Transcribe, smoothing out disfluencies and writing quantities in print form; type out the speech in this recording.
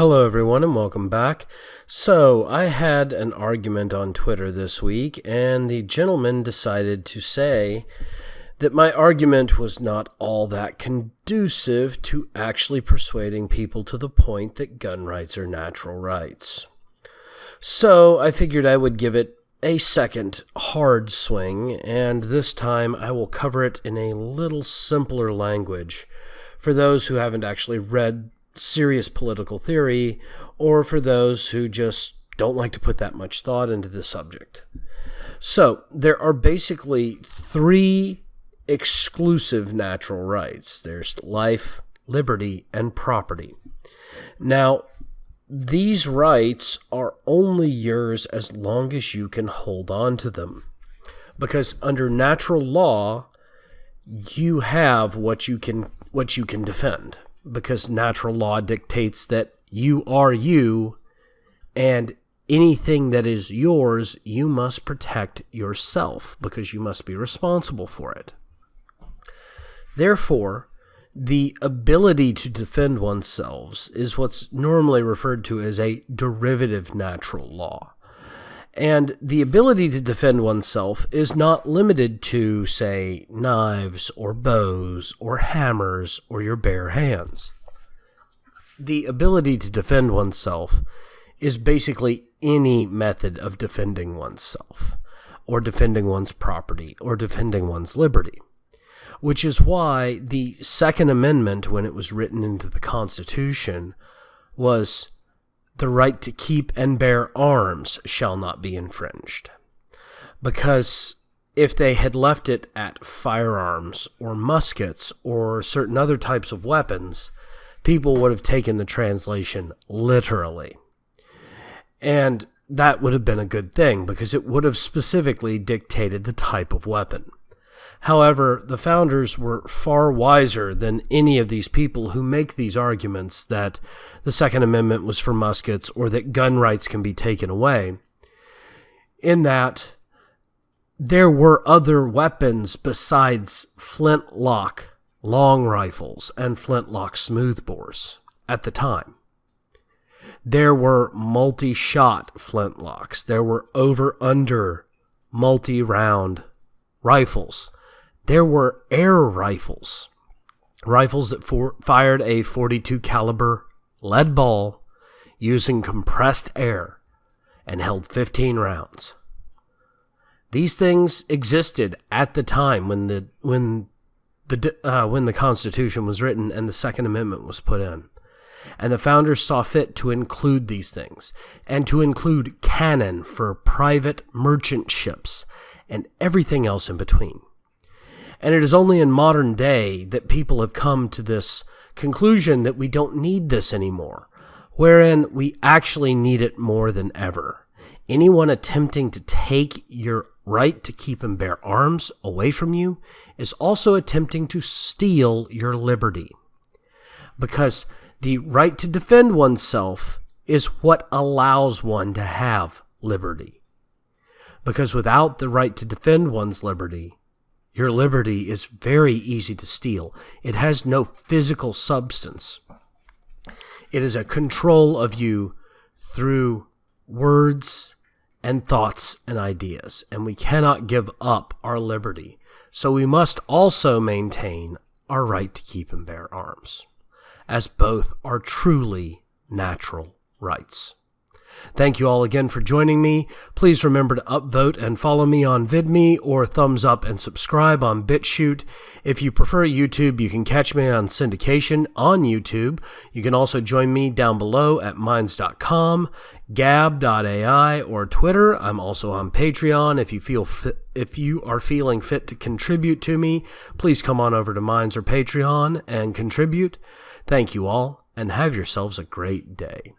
Hello everyone and welcome back. So I had an argument on Twitter this week and the gentleman decided to say that my argument was not all that conducive to actually persuading people to the point that gun rights are natural rights. So I figured I would give it a second hard swing, and this time I will cover it in a little simpler language for those who haven't actually read serious political theory, or for those who just don't like to put that much thought into the subject. So, there are basically three exclusive natural rights. There's life, liberty, and property. Now, these rights are only yours as long as you can hold on to them. Because under natural law, you have what you can defend. Because natural law dictates that you are you, and anything that is yours, you must protect yourself, because you must be responsible for it. Therefore, the ability to defend oneself is what's normally referred to as a derivative natural law. And the ability to defend oneself is not limited to, say, knives or bows or hammers or your bare hands. The ability to defend oneself is basically any method of defending oneself, or defending one's property, or defending one's liberty. Which is why the Second Amendment, when it was written into the Constitution, was the right to keep and bear arms shall not be infringed. Because if they had left it at firearms or muskets or certain other types of weapons, people would have taken the translation literally. And that would have been a good thing, because it would have specifically dictated the type of weapon. However, the founders were far wiser than any of these people who make these arguments that the Second Amendment was for muskets or that gun rights can be taken away, in that there were other weapons besides flintlock long rifles and flintlock smoothbores at the time. There were multi-shot flintlocks. There were over-under multi-round rifles. There were air rifles, rifles that fired a .42 caliber lead ball using compressed air and held 15 rounds. These things existed at the time when the Constitution was written and the Second Amendment was put in. And the founders saw fit to include these things, and to include cannon for private merchant ships and everything else in between. And it is only in modern day that people have come to this conclusion that we don't need this anymore, wherein we actually need it more than ever. Anyone attempting to take your right to keep and bear arms away from you is also attempting to steal your liberty. Because the right to defend oneself is what allows one to have liberty. Because without the right to defend one's liberty, your liberty is very easy to steal. It has no physical substance. It is a control of you through words and thoughts and ideas, and we cannot give up our liberty. So we must also maintain our right to keep and bear arms, as both are truly natural rights. Thank you all again for joining me. Please remember to upvote and follow me on VidMe, or thumbs up and subscribe on BitChute. If you prefer YouTube, you can catch me on syndication on YouTube. You can also join me down below at minds.com, Gab.ai, or Twitter. I'm also on Patreon. If you are feeling fit to contribute to me, please come on over to Minds or Patreon and contribute. Thank you all, and have yourselves a great day.